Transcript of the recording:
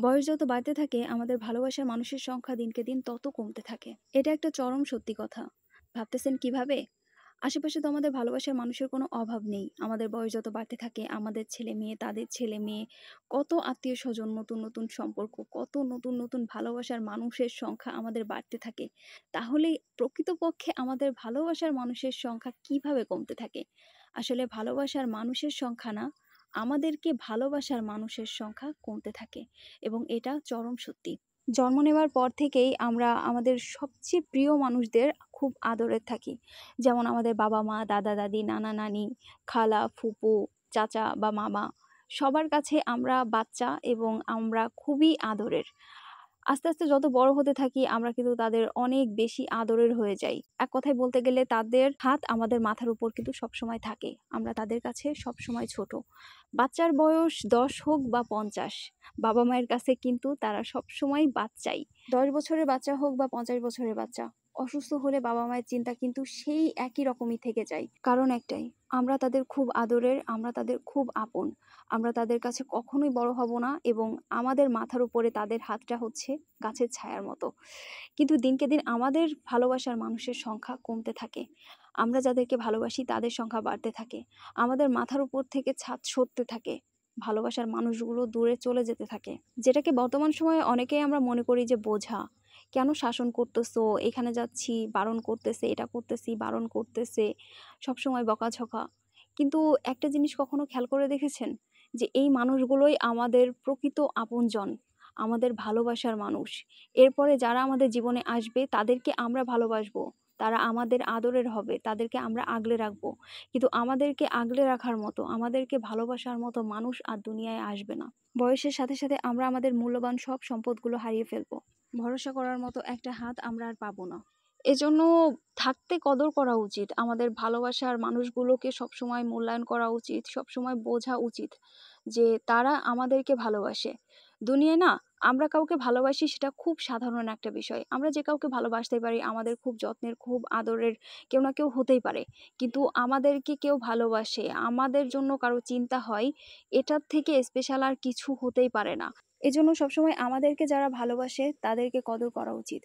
বয়স যত বাড়তে থাকে আমাদের ভালোবাসার মানুষের সংখ্যা দিনকে দিন তত কমতে থাকে। এটা একটা চরম সত্যি কথা। ভাবতেছেন কিভাবে? আশেপাশে তো আমাদের ভালোবাসার মানুষের কোনো অভাব নেই। আমাদের বয়স যত বাড়তে থাকে আমাদের ছেলে-মেয়ে, তাদের ছেলে-মেয়ে, কত আত্মীয়স্বজন, নতুন, নতুন সম্পর্ক, কত নতুন, নতুন ভালোবাসার মানুষের সংখ্যা আমাদের বাড়তে থাকে। তাহলে প্রকৃতপক্ষে আমাদের ভালোবাসার মানুষের সংখ্যা কিভাবে কমতে থাকে? আসলে ভালোবাসার মানুষের সংখ্যা না, আমাদেরকে ভালোবাসার মানুষের সংখ্যা কমতে থাকে এবং এটা চরম সত্যি। জন্ম নেওয়ার পর থেকেই আমরা আমাদের সবচেয়ে প্রিয় মানুষদের খুব আদরের থাকি। যেমন আমাদের বাবা-মা, দাদা-দাদি, নানা-নানি, খালা, ফুপু, চাচা বা মামা সবার কাছে আমরা বাচ্চা এবং আমরা খুবই আদরের। আস্তে, আস্তে যত বড় হতে থাকি আমরা কিন্তু তাদের অনেক বেশি আদরের হয়ে যাই। এক কথায় বলতে গেলে তাদের হাত আমাদের মাথার উপর কিন্তু সবসময় থাকে। আমরা তাদের কাছে সবসময় ছোট। বাচ্চার বয়স ১০ হোক বা ৫০, বাবা-মায়ের কাছে কিন্তু তারা সবসময় বাচ্চাই। ১০ বছরের বাচ্চা হোক বা ৫০ বছরের বাচ্চা, অসুস্থ হলে বাবা-মায়ের চিন্তা কিন্তু সেই একই রকমই থেকে যায়। কারণ একটাই, আমরা তাদের খুব আদরের, আমরা তাদের খুব আপন। আমরা তাদের কাছে কখনোই বড় হব না এবং আমাদের মাথার উপরে তাদের হাতটা হচ্ছে গাছের ছায়ার মতো। কিন্তু দিনকে দিন আমাদের ভালোবাসার মানুষের সংখ্যা কমতে থাকে। আমরা যাদেরকে ভালোবাসি তাদের সংখ্যা বাড়তে থাকে। আমাদের মাথার উপর থেকে ছাদ সরতে থাকে। ভালোবাসার মানুষগুলো দূরে চলে যেতে থাকে। যেটাকে বর্তমান সময়ে অনেকেই আমরা মনে করি যে বোঝা। কেন শাসন করতেছো? এখানে যাচ্ছি, বারণ করতেছে, এটা করতেছি, বারণ করতেছে, সবসময় বকাঝকা। কিন্তু একটা জিনিস কখনো খেয়াল করে দেখেছেন? যে এই মানুষগুলোই আমাদের প্রকৃত আপনজন, আমাদের ভালোবাসার মানুষ। এরপরে যারা আমাদের জীবনে আসবে তাদেরকে আমরা ভালোবাসবো। তারা আমাদের আদরের হবে, তাদেরকে আমরা আগলে রাখবো। কিন্তু আমাদেরকে আগলে রাখার মতো, আমাদেরকে ভালোবাসার মতো মানুষ আর দুনিয়ায় আসবে না। বয়সের সাথে, সাথে আমরা আমাদের মূল্যবান সব সম্পদগুলো হারিয়ে ফেলবো। ভরসা করার মতো একটা হাত আমরা আর পাবো না। এজন্য থাকতে কদর করা উচিত। আমাদের ভালোবাসার মানুষগুলোকে সবসময় মূল্যায়ন করা উচিত, সবসময় বোঝা উচিত যে তারা আমাদেরকে ভালোবাসে। দুনিয়ায় না আমরা কাউকে ভালোবাসি সেটা খুব সাধারণ একটা বিষয়। আমরা যে কাউকে ভালোবাসতে পারি আমাদের খুব যত্নের, খুব আদরের কেউ না কেউ হতেই পারে। কিন্তু আমাদেরকে কেউ ভালোবাসে, আমাদের জন্য কারো চিন্তা হয়, এটার থেকে স্পেশাল আর কিছু হতেই পারে না। এজন্য সবসময় আমাদেরকে যারা ভালোবাসে তাদেরকে কদর করা উচিত।